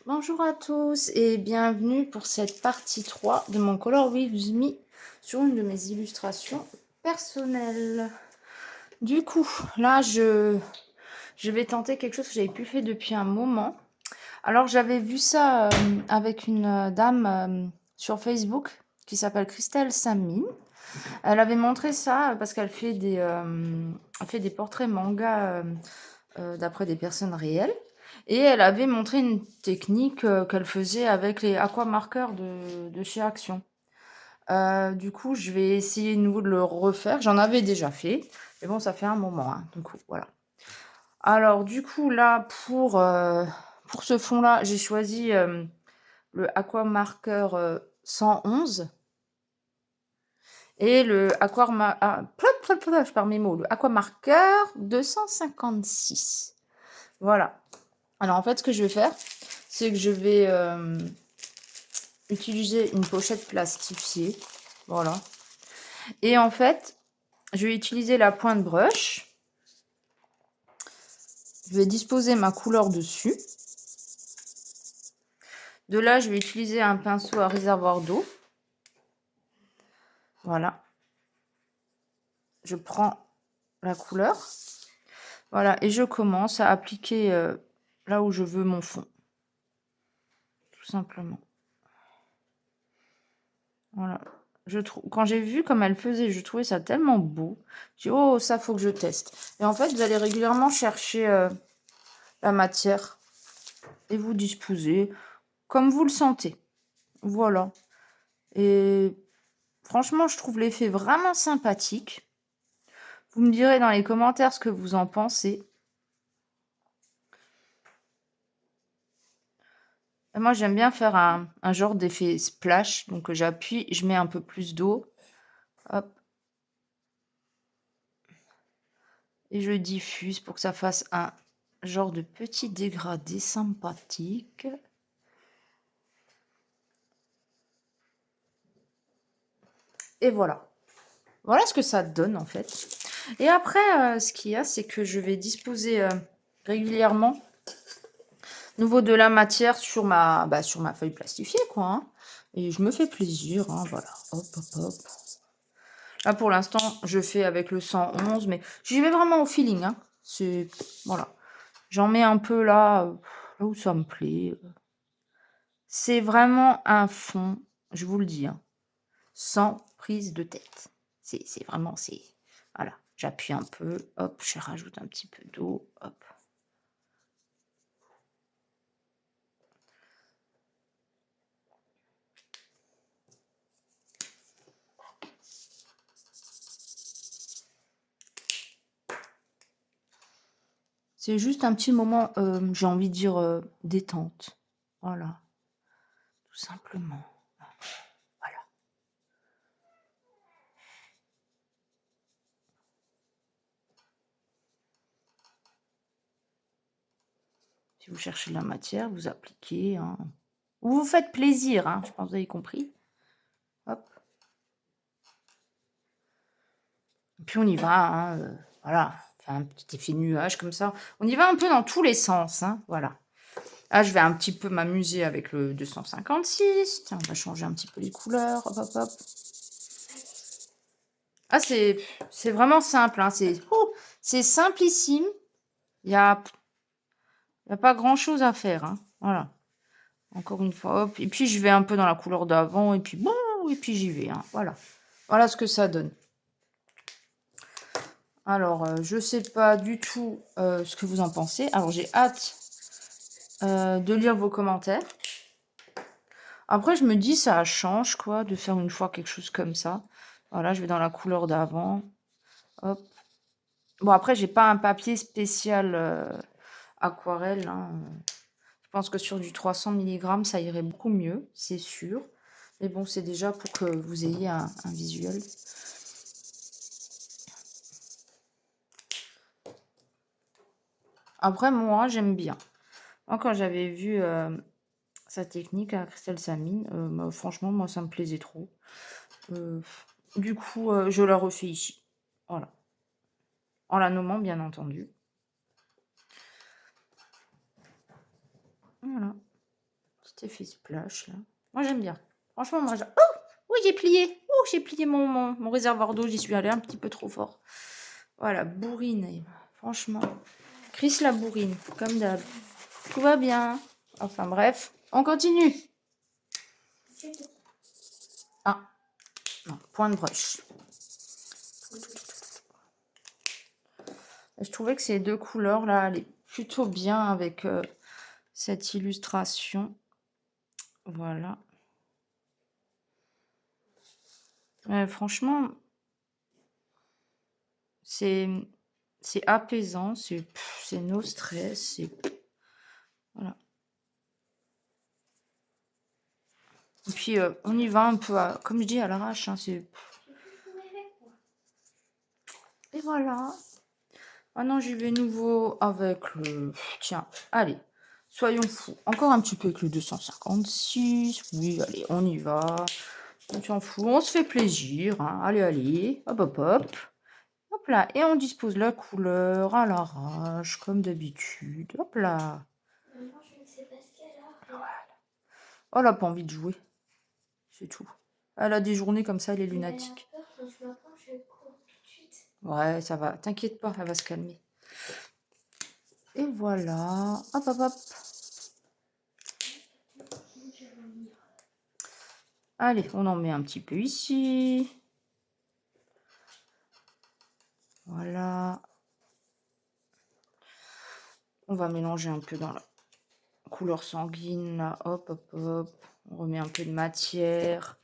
Bonjour à tous et bienvenue pour cette partie 3 de mon Color With Me sur une de mes illustrations personnelles. Du coup, là, je vais tenter quelque chose que j'avais plus fait depuis un moment. Alors, j'avais vu ça avec une dame sur Facebook qui s'appelle Christelle Samine. Elle avait montré ça parce qu'elle fait elle fait des portraits manga d'après des personnes réelles. Et elle avait montré une technique qu'elle faisait avec les aquamarqueurs de chez Action. Du coup, je vais essayer de nouveau de le refaire. J'en avais déjà fait, mais bon, ça fait un moment. Hein, du coup, voilà. Alors, du coup, là, pour ce fond-là, j'ai choisi le aquamarqueur 111 et le je perds mes mots, le aquamarqueur 256. Voilà. Alors, en fait, ce que je vais faire, c'est que je vais utiliser une pochette plastifiée. Voilà. Et en fait, je vais utiliser la pointe brush. Je vais disposer ma couleur dessus. De là, je vais utiliser un pinceau à réservoir d'eau. Voilà. Je prends la couleur. Voilà. Et je commence à appliquer là où je veux mon fond. Tout simplement. Voilà. Quand j'ai vu comme elle faisait, je trouvais ça tellement beau. J'ai dit, oh, ça, faut que je teste. Et en fait, vous allez régulièrement chercher la matière et vous disposez comme vous le sentez. Voilà. Et franchement, je trouve l'effet vraiment sympathique. Vous me direz dans les commentaires ce que vous en pensez. Et moi, j'aime bien faire un genre d'effet splash. Donc, j'appuie, je mets un peu plus d'eau. Hop. Et je diffuse pour que ça fasse un genre de petit dégradé sympathique. Et voilà. Voilà ce que ça donne en fait. Et après, ce qu'il y a, c'est que je vais disposer régulièrement nouveau de la matière sur sur ma feuille plastifiée, quoi. Hein. Et je me fais plaisir, hein, voilà. Hop, hop, hop. Là, pour l'instant, je fais avec le 111, mais j'y vais vraiment au feeling. Hein. C'est... Voilà. J'en mets un peu là, là où ça me plaît. C'est vraiment un fond, je vous le dis, hein, sans prise de tête. C'est vraiment, c'est... Voilà. J'appuie un peu, hop, je rajoute un petit peu d'eau, hop. C'est juste un petit moment, j'ai envie de dire, détente. Voilà. Tout simplement. Voilà. Si vous cherchez de la matière, vous appliquez. Hein. Vous vous faites plaisir, hein, je pense que vous avez compris. Hop. Et puis on y va, hein, voilà. Fait un petit effet nuage comme ça. On y va un peu dans tous les sens, hein, voilà. Là, je vais un petit peu m'amuser avec le 256. Tiens, on va changer un petit peu les couleurs. Hop, hop, hop. Ah, c'est vraiment simple. Hein. C'est simplissime. Il n'y a pas grand-chose à faire. Hein. Voilà. Encore une fois. Hop. Et puis, je vais un peu dans la couleur d'avant. Et puis, bon, et puis j'y vais. Hein. Voilà. Voilà ce que ça donne. Alors, je ne sais pas du tout ce que vous en pensez. Alors, j'ai hâte de lire vos commentaires. Après, je me dis, ça change, quoi, de faire une fois quelque chose comme ça. Voilà, je vais dans la couleur d'avant. Hop. Bon, après, j'ai pas un papier spécial aquarelle. Hein. Je pense que sur du 300 mg, ça irait beaucoup mieux, c'est sûr. Mais bon, c'est déjà pour que vous ayez un visuel. Après, moi, j'aime bien. Moi, quand j'avais vu sa technique à Christelle Samine, franchement, moi, ça me plaisait trop. Du coup, je la refais ici. Voilà. En la nommant, bien entendu. Voilà. Petit effet splash, là. Moi, j'aime bien. Franchement, moi, j'aime... Oh! Oui, j'ai plié. Oh, j'ai plié mon réservoir d'eau. J'y suis allée un petit peu trop fort. Voilà, bourrine. Franchement. Chris la bourrine, comme d'hab. Tout va bien. Enfin, bref. On continue. Ah. Non, point de brush. Je trouvais que ces deux couleurs-là allaient plutôt bien avec cette illustration. Voilà. Franchement, c'est apaisant, c'est no stress, voilà. Et puis on y va un peu, comme je dis, à l'arrache. Hein, et voilà. Maintenant, j'y vais nouveau avec le... Tiens, allez, soyons fous. Encore un petit peu avec le 256. Oui, allez, on y va. On s'en fout, on se fait plaisir. Hein. Allez, allez, hop, hop, hop. Hop là, et on dispose la couleur à l'arrache, comme d'habitude. Hop là. Maman, je ne sais pas ce qu'elle a. Voilà. Oh, elle n'a pas envie de jouer. C'est tout. Elle a des journées comme ça, elle est lunatique. Elle a peur, quand je m'approche, elle court tout de suite. Ouais, ça va. T'inquiète pas, elle va se calmer. Et voilà. Hop, hop, hop. Allez, on en met un petit peu ici. Voilà. On va mélanger un peu dans la couleur sanguine, là. Hop, hop, hop. On remet un peu de matière.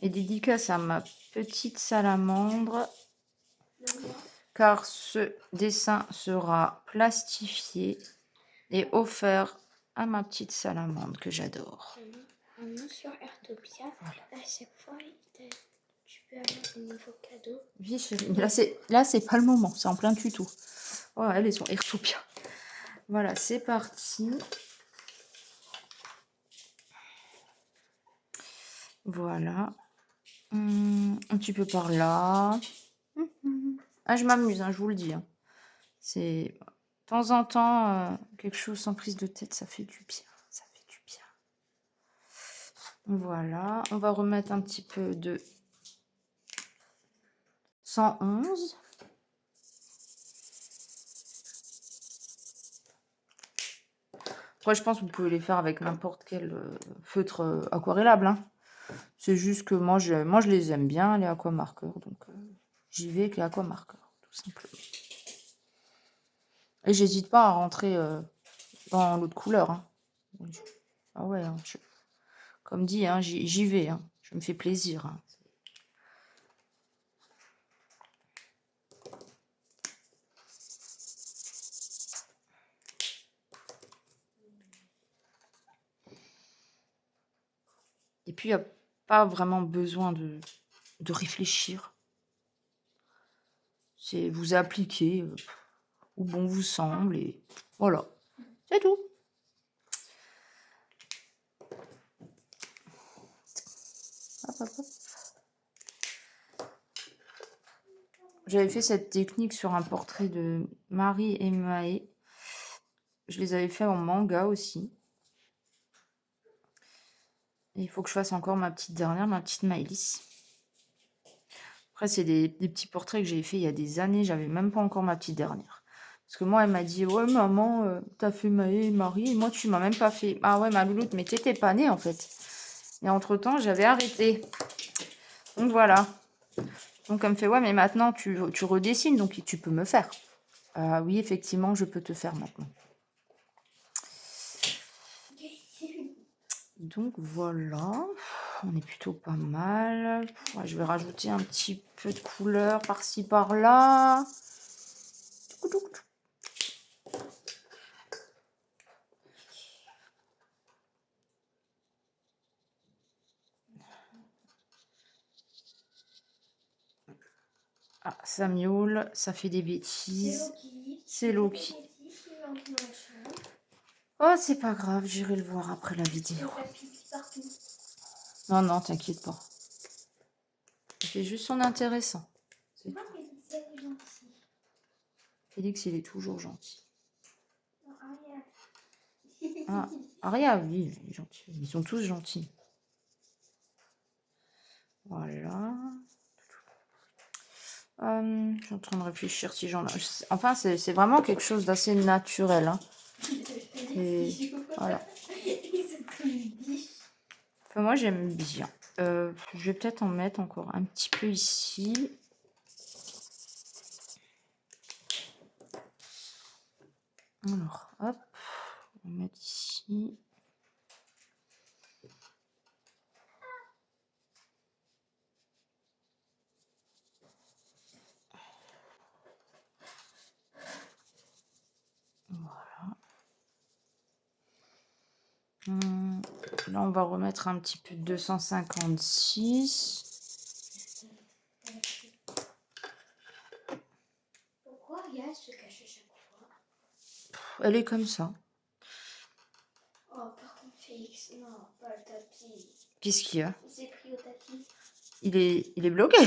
Et dédicace à ma petite salamandre, car ce dessin sera plastifié et offert à ma petite salamandre que j'adore. Maman, sur Airtopia, voilà. À chaque fois, tu peux avoir des nouveaux cadeaux. Oui, chérie. Là, c'est pas le moment, c'est en plein tuto. Oh, elle est sur Airtopia. Voilà, c'est parti. Voilà. Un petit peu par là. Ah, je m'amuse, hein, je vous le dis. Hein. C'est de temps en temps quelque chose sans prise de tête, ça fait du bien. Ça fait du bien. Voilà, on va remettre un petit peu de 111. Après, je pense que vous pouvez les faire avec n'importe quel feutre aquarellable. Hein. C'est juste que moi, je les aime bien, les aquamarqueurs. Donc, j'y vais avec les aquamarqueurs, tout simplement. Et j'hésite pas à rentrer dans l'autre couleur. Hein. Ah ouais, hein, comme dit, hein, j'y vais. Hein. Je me fais plaisir. Hein. Et puis, il n'y a pas vraiment besoin de réfléchir. C'est vous appliquer où bon vous semble et voilà. C'est tout. Hop, hop, hop. J'avais fait cette technique sur un portrait de Marie et Maë. Je les avais fait en manga aussi. Et il faut que je fasse encore ma petite dernière, ma petite Maëlys. Après, c'est des petits portraits que j'ai fait il y a des années. J'avais même pas encore ma petite dernière. Parce que moi, elle m'a dit, ouais, maman, t'as fait Maë et Marie. Et moi, tu m'as même pas fait. Ah ouais, ma louloute, mais t'étais pas née, en fait. Et entre-temps, j'avais arrêté. Donc, voilà. Donc, elle me fait, ouais, mais maintenant, tu redessines, donc tu peux me faire. Oui, effectivement, je peux te faire maintenant. Donc, voilà. On est plutôt pas mal. Ouais, je vais rajouter un petit peu de couleur par-ci, par-là. Ah, ça miaule, ça fait des bêtises. C'est Loki. Oh, c'est pas grave, j'irai le voir après la vidéo. Non, non, t'inquiète pas. Il fait juste son intéressant. C'est Moi, tout. Félix, elle est gentille. Félix, il est toujours gentil. Non, Ariel. Ah, Aria, oui, il est gentil. Ils sont tous gentils. Voilà. Je suis en train de réfléchir si j'en ai. Enfin, c'est vraiment quelque chose d'assez naturel. Hein. Et voilà. Enfin, moi, j'aime bien. Je vais peut-être en mettre encore un petit peu ici. Alors, hop, on va mettre ici. Voilà. Là, on va remettre un petit peu de 256. Pourquoi Ariel se cache à chaque fois? Elle est comme ça. Oh, par contre, Félix, non, pas le tapis. Qu'est-ce qu'il y a? Il s'est pris au tapis. Il est bloqué.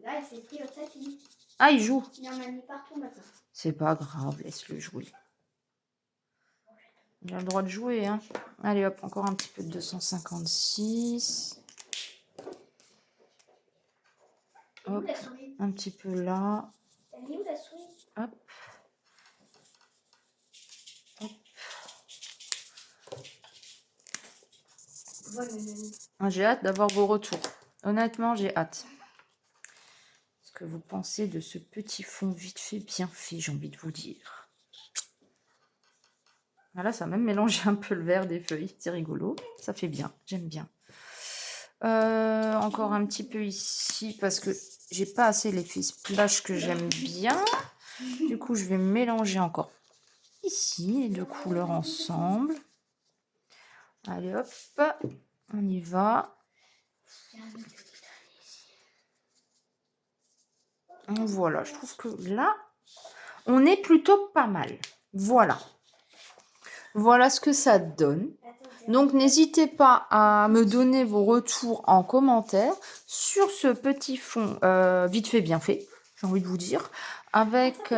Là, il s'est pris au tapis. Ah, il joue. Il en a mis partout maintenant. C'est pas grave, laisse-le jouer. Il a le droit de jouer, hein. Allez hop, encore un petit peu de 256. Elle est où Hop, la souris? un petit peu là. Elle est où la souris? Hop. Hop. Voilà. J'ai hâte d'avoir vos retours. Honnêtement, j'ai hâte. Ce que vous pensez de ce petit fond vite fait, bien fait, j'ai envie de vous dire. Voilà, ça a même mélangé un peu le vert des feuilles. C'est rigolo. Ça fait bien. J'aime bien. Encore un petit peu ici parce que j'ai pas assez l'effet splash que j'aime bien. Du coup, je vais mélanger encore ici les deux couleurs ensemble. Allez hop, on y va. Voilà, je trouve que là, on est plutôt pas mal. Voilà. Voilà ce que ça donne. Donc, n'hésitez pas à me donner vos retours en commentaire sur ce petit fond vite fait, bien fait, j'ai envie de vous dire, avec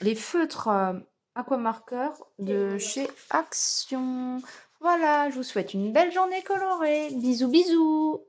les feutres aquamarqueurs de chez Action. Voilà, je vous souhaite une belle journée colorée. Bisous, bisous.